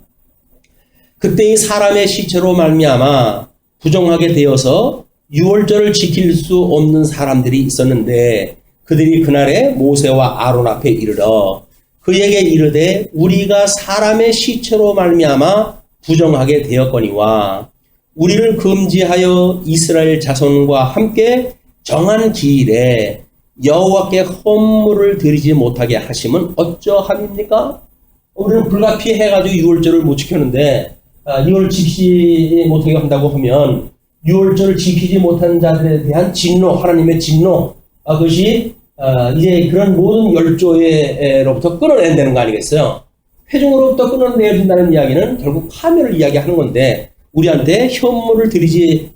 그때의 사람의 시체로 말미암아 부정하게 되어서 유월절을 지킬 수 없는 사람들이 있었는데 그들이 그날에 모세와 아론 앞에 이르러 그에게 이르되 우리가 사람의 시체로 말미암아 부정하게 되었거니와 우리를 금지하여 이스라엘 자손과 함께 정한 기일에 여호와께 헌물을 드리지 못하게 하심은 어쩌함입니까? 우리는 불가피해가지고 유월절을 못 지켰는데 이걸 지키지 못하게 한다고 하면 유월절을 지키지 못한 자들에 대한 진노, 하나님의 진노, 그것이 이제 그런 모든 열조로부터 끊어낸다는 거 아니겠어요? 회중으로부터 끊어내어진다는 이야기는 결국 파멸을 이야기하는 건데 우리한테 헌물을 드리지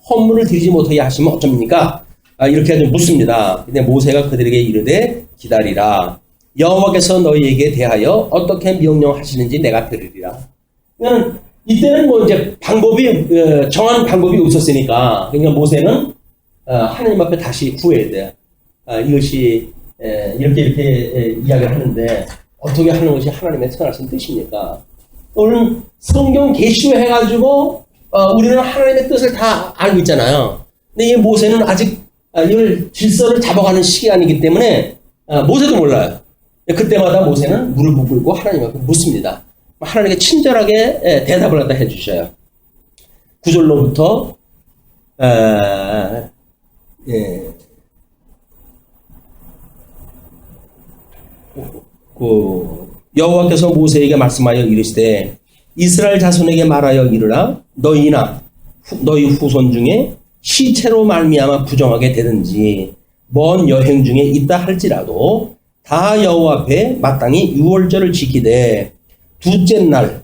못하게 하시면 어쩝니까? 이렇게 좀 묻습니다. 근데 모세가 그들에게 이르되 기다리라. 여호와께서 너희에게 대하여 어떻게 명령하시는지 내가 들으리라. 그러니까 이때는 뭐 이제 정한 방법이 없었으니까, 그러니까 모세는 하나님 앞에 다시 구해야 돼. 이것이 이렇게 이야기를 하는데 어떻게 하는 것이 하나님의 선하신 뜻입니까? 오늘 성경 계시로 해가지고 우리는 하나님의 뜻을 다 알고 있잖아요. 근데 이 모세는 아직 이걸 질서를 잡아가는 시간이기 때문에 모세도 몰라요. 그때마다 모세는 무릎을 꿇고 하나님 앞에 묻습니다. 하나님께 친절하게 대답을 갖다 해주셔요. 9절로부터 여호와께서 모세에게 말씀하여 이르시되 이스라엘 자손에게 말하여 이르라. 너희나 너희 후손 중에 시체로 말미암아 부정하게 되든지 먼 여행 중에 있다 할지라도 다 여호와 앞에 마땅히 유월절을 지키되 둘째 달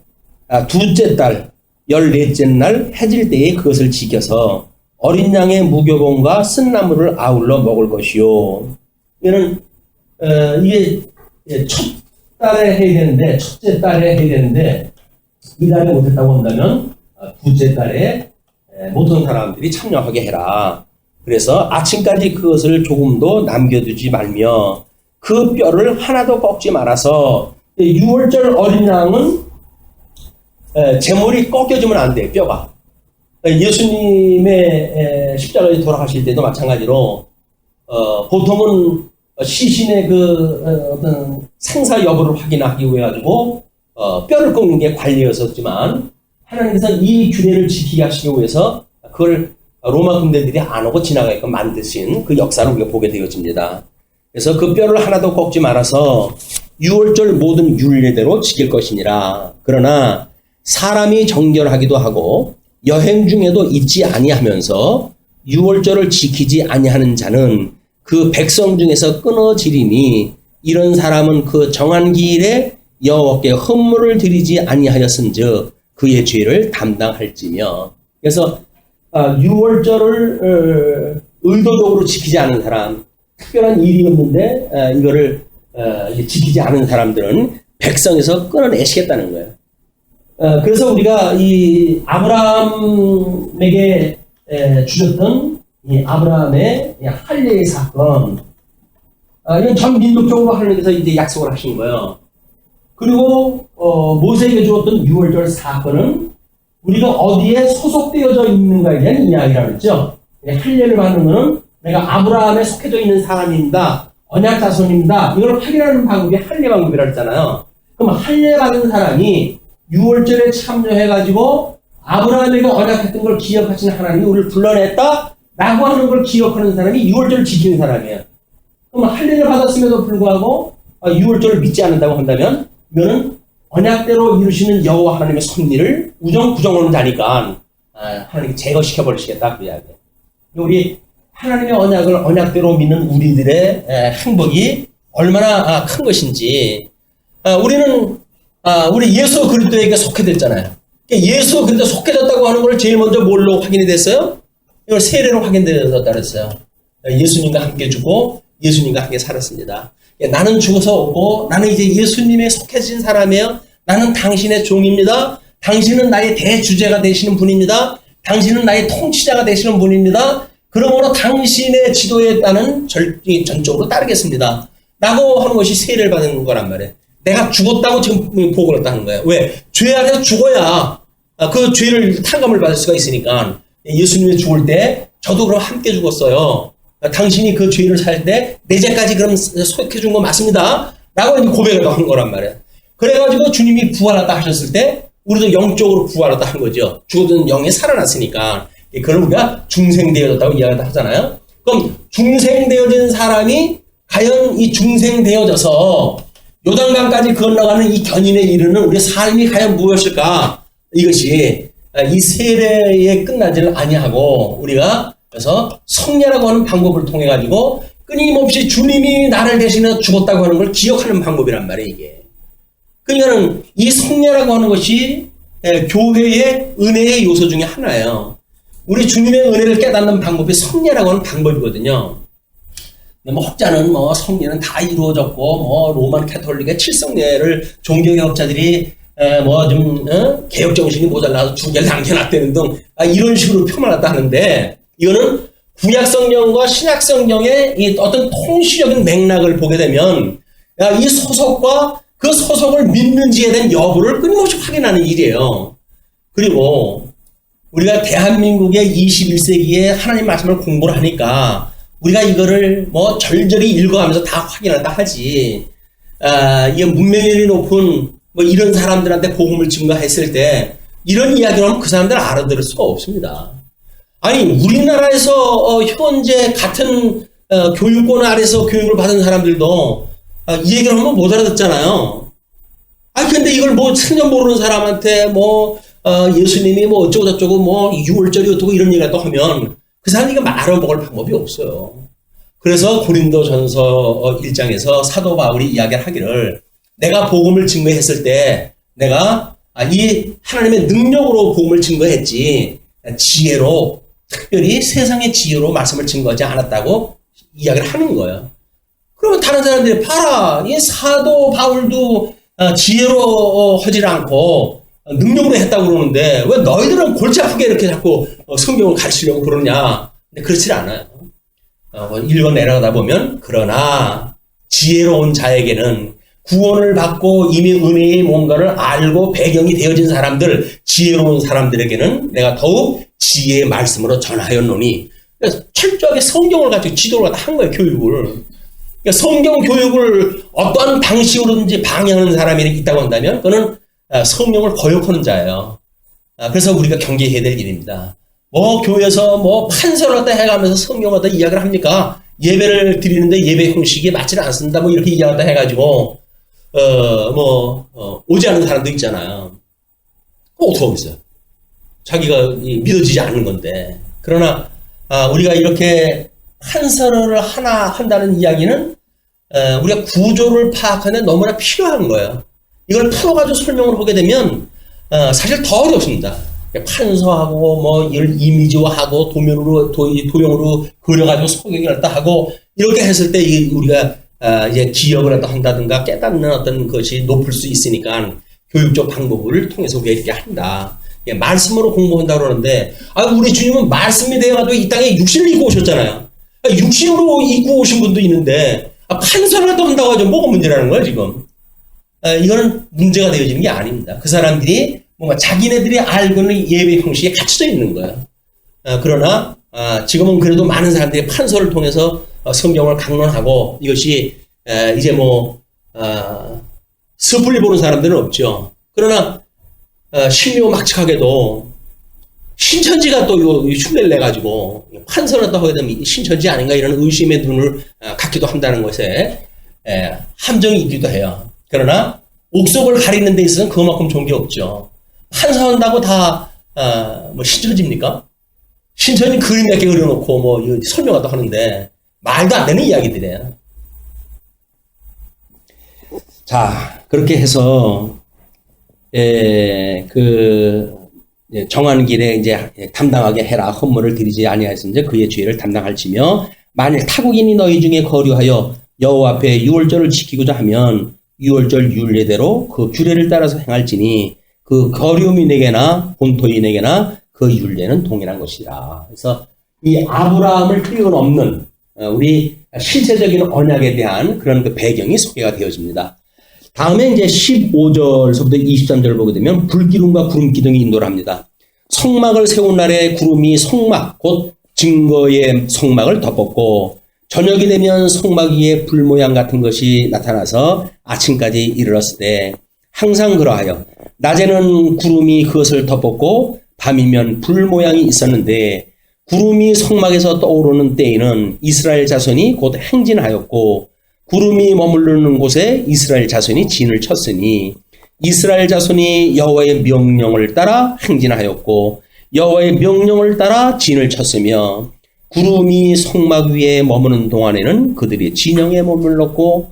14째 날 해질 때에 그것을 지켜서 어린 양의 무교봉과 쓴나물을 아울러 먹을 것이요. 이거는 이게 첫 달에 해야 되는데, 첫째 달에 해야 되는데 이 달에 못했다고 한다면 둘째 달에 모든 사람들이 참여하게 해라. 그래서 아침까지 그것을 조금도 남겨두지 말며 그 뼈를 하나도 꺾지 말아서, 6월절 어린 양은 제물이 꺾여지면 안 돼, 뼈가. 예수님의 십자가에 돌아가실 때도 마찬가지로 보통은 시신의 어떤 생사 여부를 확인하기 위해 가지고 뼈를 꺾는 게 관리였었지만 하나님께서 이 규례를 지키게 하시기 위해서 그걸 로마 군대들이 안 오고 지나가게끔 만드신 그 역사를 우리가 보게 되어집니다. 그래서 그 뼈를 하나도 꺾지 말아서 6월절 모든 율례대로 지킬 것이니라. 그러나 사람이 정결하기도 하고 여행 중에도 잊지 아니하면서 6월절을 지키지 아니하는 자는 그 백성 중에서 끊어지리니 이런 사람은 그 정한 기일에 여호와께 헌물을 드리지 아니하였은즉 그의 죄를 담당할지며. 그래서 6월절을 의도적으로 지키지 않은 사람, 특별한 일이 없는데 이거를 지키지 않은 사람들은 백성에서 끊어내시겠다는 거예요. 그래서 우리가 이 아브라함에게 주셨던 이 아브라함의 할례의 사건, 이건 전 민족적으로 하나님께서 이제 약속을 하신 거예요. 그리고 모세에게 주었던 6월절 사건은 우리가 어디에 소속되어져 있는가에 대한 이야기라고 했죠. 할례를 받는 것은 내가 아브라함에 속해져 있는 사람입니다. 언약 자손입니다. 이걸 확인하는 방법이 할례 방법이라고 했잖아요. 그럼 할례 받은 사람이 6월절에 참여해가지고 아브라함에게 언약했던 걸 기억하시는 하나님이 우리를 불러냈다 라고 하는 걸 기억하는 사람이 6월절을 지키는 사람이에요. 그럼 할례를 받았음에도 불구하고 6월절을 믿지 않는다고 한다면 이거는 언약대로 이루시는 여호와 하나님의 섭리를 부정하는 자니까 하나님이 제거시켜버리시겠다 그 이야기예요. 우리 하나님의 언약을 언약대로 믿는 우리들의 행복이 얼마나 큰 것인지, 우리는 우리 예수 그리스도에게 속해졌잖아요. 예수 그리스도 속해졌다고 하는 걸 제일 먼저 뭘로 확인이 됐어요? 이걸 세례로 확인되었다 그랬어요. 예수님과 함께 죽고 예수님과 함께 살았습니다. 나는 죽어서 오고 나는 이제 예수님에 속해진 사람이에요. 나는 당신의 종입니다. 당신은 나의 대주제가 되시는 분입니다. 당신은 나의 통치자가 되시는 분입니다. 그러므로 당신의 지도에 따른 전적으로 따르겠습니다. 라고 하는 것이 세례를 받는 거란 말이에요. 내가 죽었다고 지금 보고를 했다는 거예요. 왜? 죄 안에서 죽어야 그 죄를 탕감을 받을 수가 있으니까. 예수님이 죽을 때 저도 그럼 함께 죽었어요. 당신이 그 죄를 살 때 내 죄까지 그럼 속해 준 거 맞습니다. 라고 고백을 하는 거란 말이에요. 그래가지고 주님이 부활하다 하셨을 때 우리도 영적으로 부활했다 한 거죠. 죽어든 영이 살아났으니까. 그걸 우리가 중생되어졌다고 이야기를 하잖아요. 그럼 중생되어진 사람이 과연 이 중생되어져서 요단강까지 건너가는 이 견인에 이르는 우리의 삶이 과연 무엇일까? 이것이 이 세례에 끝나지를 아니하고 우리가 그래서 성례라고 하는 방법을 통해 가지고 끊임없이 주님이 나를 대신해 죽었다고 하는 걸 기억하는 방법이란 말이에요, 이게. 그러니까는 이 성례라고 하는 것이 교회의 은혜의 요소 중에 하나예요. 우리 주님의 은혜를 깨닫는 방법이 성례라고 하는 방법이거든요. 뭐 혹자는 뭐 성례는 다 이루어졌고 뭐 로만 캐톨릭의 칠성례를 종교개혁자들이 뭐 좀 개혁 정신이 모자라서 두 개를 남겨놨다는 등 이런 식으로 표현했다 하는데 이거는 구약 성경과 신약 성경의 이 어떤 통시적인 맥락을 보게 되면 이 소속과 그 소속을 믿는지에 대한 여부를 끊임없이 확인하는 일이에요. 그리고 우리가 대한민국의 21세기에 하나님 말씀을 공부를 하니까 우리가 이거를 뭐 절절히 읽어가면서 다 확인한다 하지. 이게 문명률이 높은 뭐 이런 사람들한테 복음을 증거했을 때 이런 이야기를 하면 그 사람들 알아들을 수가 없습니다. 아니 우리나라에서 현재 같은 교육권 아래서 교육을 받은 사람들도 이 얘기를 하면 못 알아듣잖아요. 근데 이걸 뭐 전혀 모르는 사람한테 뭐 예수님이 뭐 어쩌고 저쩌고 뭐 6월절이 어쩌고 이런 얘기를 또 하면 그 사람이 이거 말아먹을 방법이 없어요. 그래서 고린도전서 1장에서 사도 바울이 이야기를 하기를 내가 복음을 증거했을 때 내가 이 하나님의 능력으로 복음을 증거했지 지혜로 특별히 세상의 지혜로 말씀을 증거하지 않았다고 이야기를 하는 거예요. 그러면 다른 사람들이 봐라 이 사도 바울도 지혜로 하지 않고 능력으로 했다고 그러는데 왜 너희들은 골치 아프게 이렇게 자꾸 성경을 가르치려고 그러냐. 근데 그렇지 않아요. 읽어 내려가다 보면 그러나 지혜로운 자에게는 구원을 받고 이미 은혜의 뭔가를 알고 배경이 되어진 사람들 지혜로운 사람들에게는 내가 더욱 지혜의 말씀으로 전하였노니 그래서 철저하게 성경을 가지고 지도를 한 거예요. 교육을. 그러니까 성경 교육을 어떠한 방식으로든지 방해하는 사람이 있다고 한다면 그는 성령을 거역하는 자예요. 그래서 우리가 경계해야 될 일입니다. 뭐 교회에서 뭐 판서를 갖다 해가면서 성경을 갖다 이야기를 합니까? 예배를 드리는데 예배 형식이 맞지는 않습니다. 뭐 이렇게 이야기를 해가지고 오지 않는 사람도 있잖아요. 어떻게 하겠어요? 자기가 믿어지지 않는 건데. 그러나 우리가 이렇게 판서를 하나 한다는 이야기는 우리가 구조를 파악하는 데 너무나 필요한 거예요. 이걸 풀어가지고 설명을 하게 되면 사실 더 어렵습니다. 판서하고 뭐 이걸 이미지화하고 도형으로 그려가지고 소개를 갖다 하고 이렇게 했을 때 우리가 이제 기억을 갖다 한다든가 깨닫는 어떤 것이 높을 수 있으니까 교육적 방법을 통해서 우리가 이렇게 한다. 말씀으로 공부한다고 그러는데 우리 주님은 말씀이 되어가지고 이 땅에 육신을 입고 오셨잖아요. 육신으로 입고 오신 분도 있는데 판서를 갖다 한다고 하죠. 뭐가 문제라는 거야 지금. 이거는 문제가 되어지는 게 아닙니다. 그 사람들이 뭔가 자기네들이 알고 있는 예배 형식에 갇혀져 있는 거예요. 그러나 지금은 그래도 많은 사람들이 판서를 통해서 성경을 강론하고 이것이 이제 뭐 섣불리 보는 사람들은 없죠. 그러나 신묘막측하게도 신천지가 또 흉내를 내가지고 판서를 또 하게 되면 신천지 아닌가 이런 의심의 눈을 갖기도 한다는 것에 함정이 있기도 해요. 그러나 옥석을 가리는 데 있어서는 그만큼 좋은 게 없죠. 판서한다고 다 뭐 신천지입니까? 신천지 그림 몇 개 그려놓고 뭐 설명하다 하는데 말도 안 되는 이야기들이에요. 자, 그렇게 해서 정한 길에 이제 담당하게 해라. 헌물을 드리지 아니하였은지 그의 죄를 담당할지며 만일 타국인이 너희 중에 거류하여 여호와 앞에 유월절을 지키고자 하면 유월절 율례대로 그 규례를 따라서 행할지니 그 거류민에게나 본토인에게나 그 율례는 동일한 것이라. 그래서 이 아브라함을 뛰어넘는 우리 실체적인 언약에 대한 그런 그 배경이 소개가 되어집니다. 다음에 이제 15절서부터 23절을 보게 되면 불기둥과 구름기둥이 인도를 합니다. 성막을 세운 날에 구름이 성막 곧 증거의 성막을 덮었고 저녁이 되면 성막 위에 불 모양 같은 것이 나타나서 아침까지 이르렀을 때 항상 그러하여 낮에는 구름이 그것을 덮었고 밤이면 불 모양이 있었는데 구름이 성막에서 떠오르는 때에는 이스라엘 자손이 곧 행진하였고 구름이 머무르는 곳에 이스라엘 자손이 진을 쳤으니 이스라엘 자손이 여호와의 명령을 따라 행진하였고 여호와의 명령을 따라 진을 쳤으며 구름이 성막 위에 머무는 동안에는 그들이 진영에 머물렀고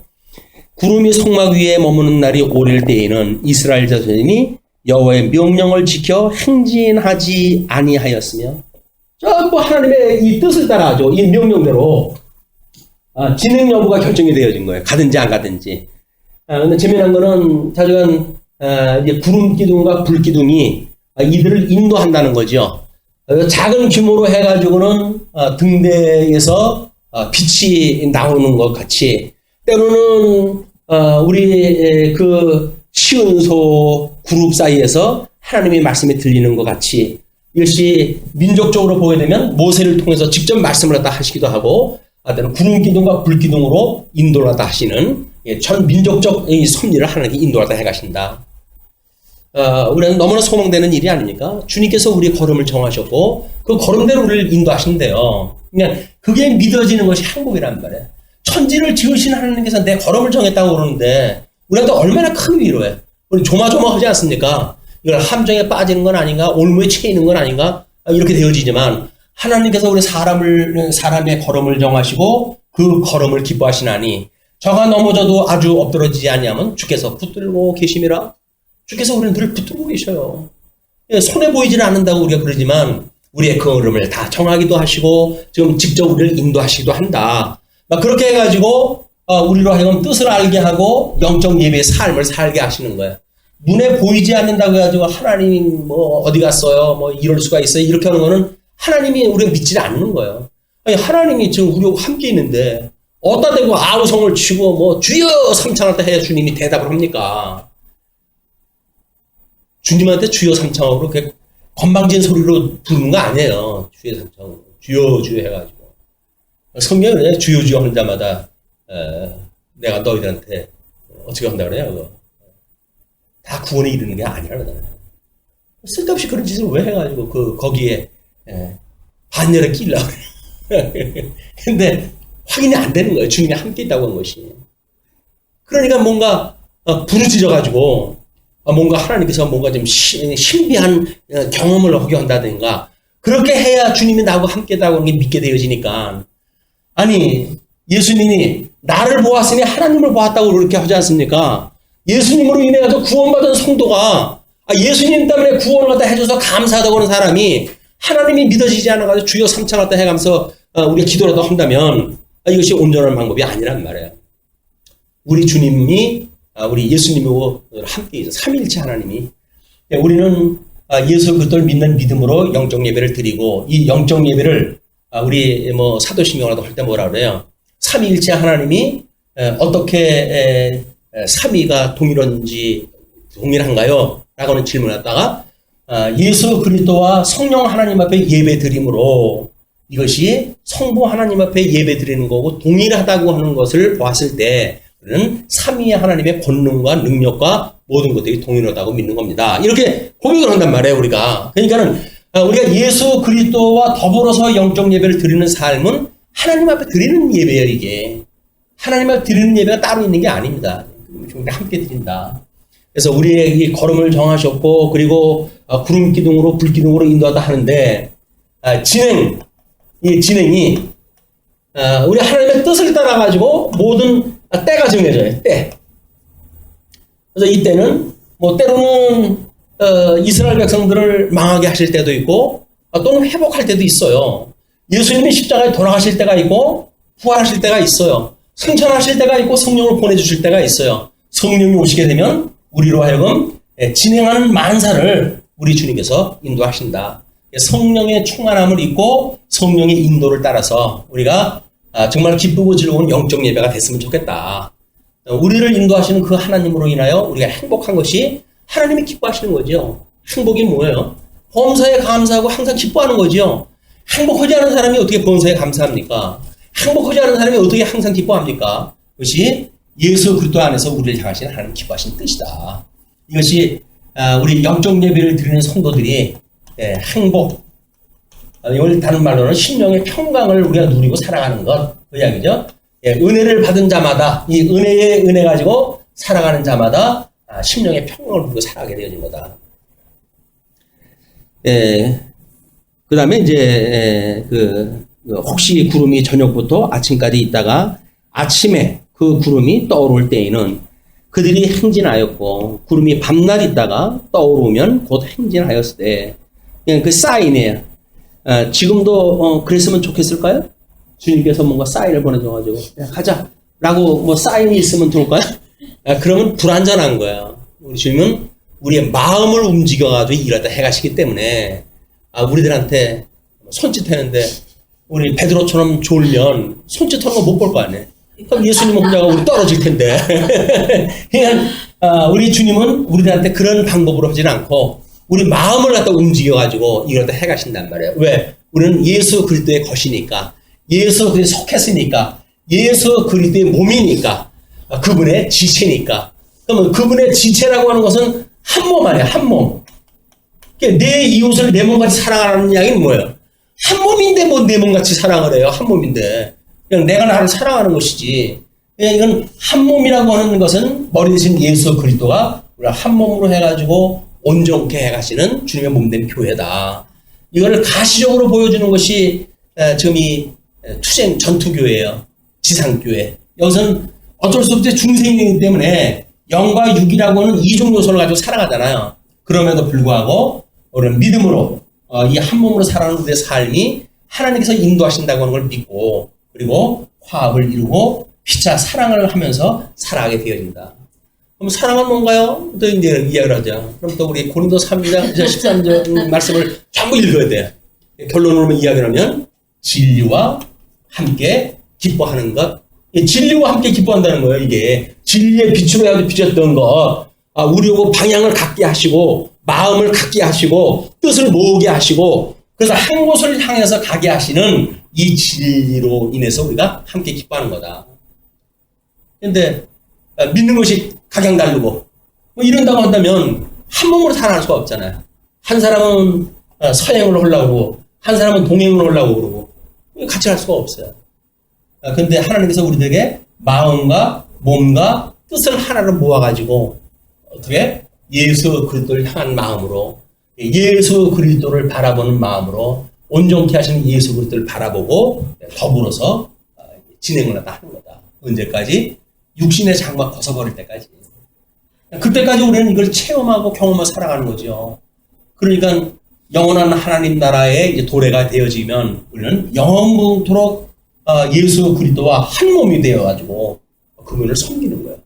구름이 성막 위에 머무는 날이 오릴 때에는 이스라엘 자손이 여호와의 명령을 지켜 행진하지 아니하였으며 전부 하나님의 이 뜻을 따라하죠. 이 명령대로 진행 여부가 결정이 되어진 거예요. 가든지 안 가든지. 근데 재미난 거는 자주간 이제 구름 기둥과 불 기둥이 이들을 인도한다는 거죠. 작은 규모로 해가지고는 등대에서 빛이 나오는 것 같이 때로는 우리 그 시은소 그룹 사이에서 하나님의 말씀이 들리는 것 같이 이것이 민족적으로 보게 되면 모세를 통해서 직접 말씀을 갖다 하시기도 하고 때로는 구름 기둥과 불 기둥으로 인도를 갖다 하시는 전 민족적 이 섭리를 하나님께 인도를 갖다 해가신다. 우리는 너무나 소망되는 일이 아닙니까? 주님께서 우리의 걸음을 정하셨고 그 걸음대로 우리를 인도하신대요. 그냥 그게 믿어지는 것이 행복이란 말이에요. 천지를 지으신 하나님께서 내 걸음을 정했다고 그러는데 우리한테 얼마나 큰 위로예요. 우리 조마조마하지 않습니까? 이걸 함정에 빠지는 건 아닌가? 올무에 채이는 건 아닌가? 이렇게 되어지지만 하나님께서 우리 사람의 걸음을 정하시고 그 걸음을 기뻐하시나니 저가 넘어져도 아주 엎드러지지 아니하면 주께서 붙들고 계심이라. 주께서 우리는 늘 붙들고 계셔요. 손해 보이지는 않는다고 우리가 그러지만 우리의 그 걸음을 다 정하기도 하시고 지금 직접 우리를 인도하시기도 한다. 그렇게 해가지고 우리로 하여금 뜻을 알게 하고 영적 예배의 삶을 살게 하시는 거예요. 눈에 보이지 않는다고 해가지고 하나님 뭐 어디 갔어요? 뭐 이럴 수가 있어요? 이렇게 하는 거는 하나님이 우리가 믿지 않는 거예요. 아니, 하나님이 지금 우리하고 함께 있는데 어디다 대고 아우성을 치고 뭐 주여 삼창할 때 해야 주님이 대답을 합니까? 주님한테 주여 삼창하고 그렇게 건방진 소리로 부르는 거 아니에요. 주여 삼창으로. 주여 주여 해가지고. 성경에 주여 주여 하는 자마다 내가 너희들한테 어떻게 한다 그래요? 그거. 다 구원에 이르는 게 아니라는 거예요. 쓸데없이 그런 짓을 왜 해가지고 거기에 반열에 끼려고 그래요. 근데 확인이 안 되는 거예요. 주님이 함께 있다고 한 것이. 그러니까 뭔가 부르짖어가지고 뭔가 하나님께서 뭔가 좀 신비한 경험을 하게 한다든가 그렇게 해야 주님이 나하고 함께 있다고 하는 게 믿게 되어지니까. 아니 예수님이 나를 보았으니 하나님을 보았다고 그렇게 하지 않습니까? 예수님으로 인해서 구원받은 성도가 예수님 때문에 구원을 갖다 해줘서 감사하다고 하는 사람이 하나님이 믿어지지 않아가지고 주여 삼창하다 해가면서 우리가 기도라도 한다면 이것이 온전한 방법이 아니란 말이에요. 우리 주님이 우리 예수님하고 함께 있어 삼위일체 하나님이 우리는 예수 그리스도를 믿는 믿음으로 영적 예배를 드리고 이 영적 예배를 우리 뭐 사도신경이라도 할 때 뭐라 그래요? 삼위일체 하나님이 어떻게 삼위가 동일한가요? 라고 하는 질문을 했다가 예수 그리스도와 성령 하나님 앞에 예배 드림으로 이것이 성부 하나님 앞에 예배 드리는 거고 동일하다고 하는 것을 보았을 때 우리는 삼위의 하나님의 권능과 능력과 모든 것들이 동일하다고 믿는 겁니다. 이렇게 고백을 한단 말이에요, 우리가. 그러니까는 우리가 예수 그리스도와 더불어서 영적 예배를 드리는 삶은 하나님 앞에 드리는 예배예요, 이게. 하나님 앞에 드리는 예배가 따로 있는 게 아닙니다. 함께 드린다. 그래서 우리의 이 걸음을 정하셨고, 그리고 구름 기둥으로 불 기둥으로 인도하다 하는데, 이 진행이 우리 하나님의 뜻을 따라가지고 모든 때가 정해져요. 때. 그래서 이때는 뭐 때로는 이스라엘 백성들을 망하게 하실 때도 있고 또는 회복할 때도 있어요. 예수님이 십자가에 돌아가실 때가 있고 부활하실 때가 있어요. 승천하실 때가 있고 성령을 보내주실 때가 있어요. 성령이 오시게 되면 우리로 하여금 진행하는 만사를 우리 주님께서 인도하신다. 성령의 충만함을 입고 성령의 인도를 따라서 우리가 정말 기쁘고 즐거운 영적 예배가 됐으면 좋겠다. 우리를 인도하시는 그 하나님으로 인하여 우리가 행복한 것이 하나님이 기뻐하시는 거죠. 행복이 뭐예요? 범사에 감사하고 항상 기뻐하는 거죠. 행복하지 않은 사람이 어떻게 범사에 감사합니까? 행복하지 않은 사람이 어떻게 항상 기뻐합니까? 그것이 예수 그리스도 안에서 우리를 향하신 하나님 기뻐하신 뜻이다. 이것이 우리 영적 예배를 드리는 성도들이 행복, 이걸 다른 말로는 심령의 평강을 우리가 누리고 살아가는 것, 그 이야기죠. 은혜를 받은 자마다 이 은혜의 은혜 가지고 살아가는 자마다 심령의 평강을 누리고 살아가게 되어진 거다. 그 다음에 이제 혹시 구름이 저녁부터 아침까지 있다가 아침에 그 구름이 떠오를 때에는 그들이 행진하였고, 구름이 밤낮 있다가 떠오르면 곧 행진하였을 때, 그냥 그 사인이에요. 지금도 그랬으면 좋겠을까요? 주님께서 뭔가 사인을 보내줘가지고 야, 가자 라고 뭐 사인이 있으면 좋을까요? 그러면 불완전한 거예요. 우리 주님은 우리의 마음을 움직여가지고 일하다 해가시기 때문에 우리들한테 손짓하는데 우리 베드로처럼 졸면 손짓하는 거 못 볼 거 아니에요. 그럼 예수님 혼자가 우리 떨어질 텐데. 그러니까 우리 주님은 우리들한테 그런 방법으로 하진 않고 우리 마음을 갖다 움직여가지고 이걸 다 해가신단 말이에요. 왜? 우리는 예수 그리스도의 것이니까, 예수 그리스도에 속했으니까, 예수 그리스도의 몸이니까, 그분의 지체니까. 그러면 그분의 지체라고 하는 것은 한 몸 아니야, 한 몸. 그러니까 내 이웃을 내 몸같이 사랑하라는 이야기는 뭐예요? 한 몸인데 뭐 내 몸같이 사랑을 해요? 한 몸인데. 그냥 내가 나를 사랑하는 것이지. 그냥 이건 한 몸이라고 하는 것은 머리 대신 예수 그리스도가 우리가 한 몸으로 해가지고 온전케 해가시는 주님의 몸된 교회다. 이거를 가시적으로 보여주는 것이 지금 이 투쟁 전투교회예요. 지상교회. 여기서는 어쩔 수 없이 중생이기 때문에 영과 육이라고 하는 이중 요소를 가지고 살아가잖아요. 그럼에도 불구하고 우리는 믿음으로 이 한 몸으로 살아가는 우리의 삶이 하나님께서 인도하신다고 하는 걸 믿고 그리고 화합을 이루고 피차 사랑을 하면서 살아가게 되어진다. 그럼 사랑은 뭔가요? 또 이제 이야기를 하죠. 그럼 또 우리 고린도 3장 13절 말씀을 전부 읽어야 돼요. 결론으로 이야기를 하면 진리와 함께 기뻐하는 것. 진리와 함께 기뻐한다는 거예요. 이게 진리의 빛으로 해가지고 비쳤던 것, 우리하고 방향을 갖게 하시고 마음을 갖게 하시고 뜻을 모으게 하시고 그래서 한 곳을 향해서 가게 하시는 이 진리로 인해서 우리가 함께 기뻐하는 거다. 그런데 믿는 것이 각양 다르고 뭐 이런다고 한다면 한 몸으로 살아갈 수가 없잖아요. 한 사람은 서행을 하려고 그러고 한 사람은 동행을 하려고 그러고 같이 할 수가 없어요. 그런데 하나님께서 우리들에게 마음과 몸과 뜻을 하나로 모아가지고 어떻게 예수 그리스도를 향한 마음으로 예수 그리스도를 바라보는 마음으로 온전케 하시는 예수 그리스도를 바라보고 더불어서 진행을 하는 거다. 언제까지? 육신의 장막 벗어버릴 때까지. 그때까지 우리는 이걸 체험하고 경험하고 살아가는 거죠. 그러니까 영원한 하나님 나라의 이제 도래가 되어지면 우리는 영원토록 예수 그리스도와 한 몸이 되어가지고 그분을 섬기는 거예요.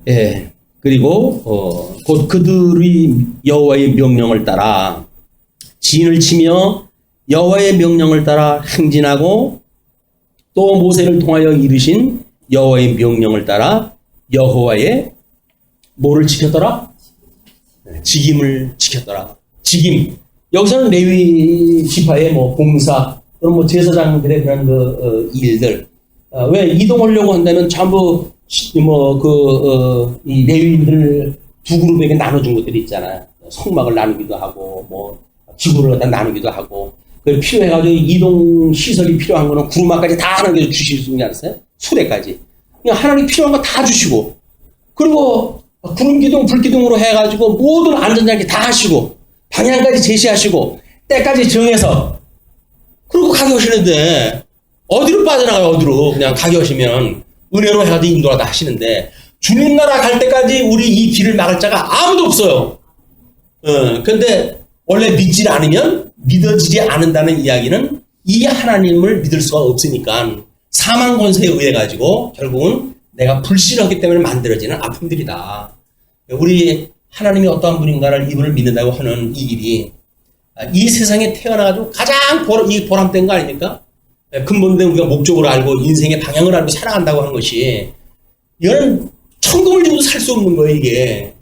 예. 그리고 곧 그들이 여호와의 명령을 따라 진을 치며 여호와의 명령을 따라 행진하고 또 모세를 통하여 이르신 여호와의 명령을 따라 여호와의 뭐를 지켰더라? 직임을 지켰더라. 직임. 여기서는 레위 지파의 뭐 봉사 또는 뭐 제사장들의 그런 일들. 왜 이동하려고 한다면 전부 이 레위인들 두 그룹에게 나눠준 것들이 있잖아요. 성막을 나누기도 하고, 뭐, 기구를 갖다 나누기도 하고, 그 필요해가지고 이동 시설이 필요한 거는 구루마까지 다 하나님께서 주실 수 있지 않았어요? 수레까지. 그냥 하나님 필요한 거 다 주시고, 그리고 구름 기둥, 불 기둥으로 해가지고 모든 안전장치 다 하시고, 방향까지 제시하시고, 때까지 정해서, 그리고 가게 오시는데, 어디로 빠져나가요, 어디로. 그냥 가게 오시면, 은혜로 해가지고 인도하다 하시는데, 주님 나라 갈 때까지 우리 이 길을 막을 자가 아무도 없어요. 근데 원래 믿지 않으면 믿어지지 않는다는 이야기는 이 하나님을 믿을 수가 없으니까 사망 권세에 의해 가지고 결국은 내가 불신하기 때문에 만들어지는 아픔들이다. 우리 하나님이 어떠한 분인가를 이분을 믿는다고 하는 이 일이 이 세상에 태어나가지고 가장 보람된 거 아닙니까? 근본된 우리가 목적을 알고 인생의 방향을 알고 살아간다고 하는 것이 이거는 천금을 주고도 살 수 없는 거예요, 이게.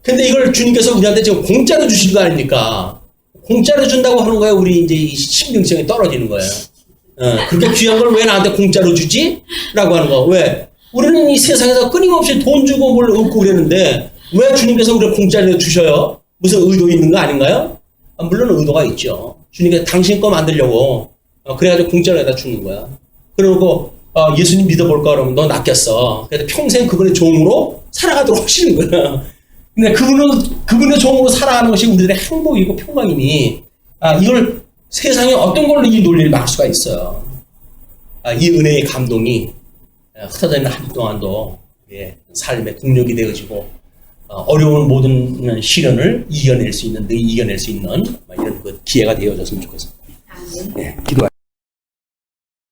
근데 이걸 주님께서 우리한테 지금 공짜로 주신 거 아닙니까? 공짜로 준다고 하는 거예요. 우리 이제 신빙성이 떨어지는 거예요. 그렇게 귀한 걸 왜 나한테 공짜로 주지? 라고 하는 거. 왜? 우리는 이 세상에서 끊임없이 돈 주고 뭘 얻고 그랬는데 왜 주님께서 우리를 공짜로 주셔요? 무슨 의도 있는 거 아닌가요? 물론 의도가 있죠. 주님께서 당신 거 만들려고 그래가지고 공짜로 에다 주는 거야. 그리고 예수님 믿어볼까 그러면 너 낚였어. 그래서 평생 그분의 종으로 살아가도록 하시는 거야. 근데 그분의 종으로 살아가는 것이 우리들의 행복이고 평강이니 이걸 세상에 어떤 걸로 이 논리를 막을 수가 있어요. 이 은혜의 감동이 흩어져 있는 한 주 동안도 삶의 동력이 되어지고 어려운 모든 시련을 이겨낼 수 있는 이런 그 기회가 되어졌으면 좋겠습니다. 기도하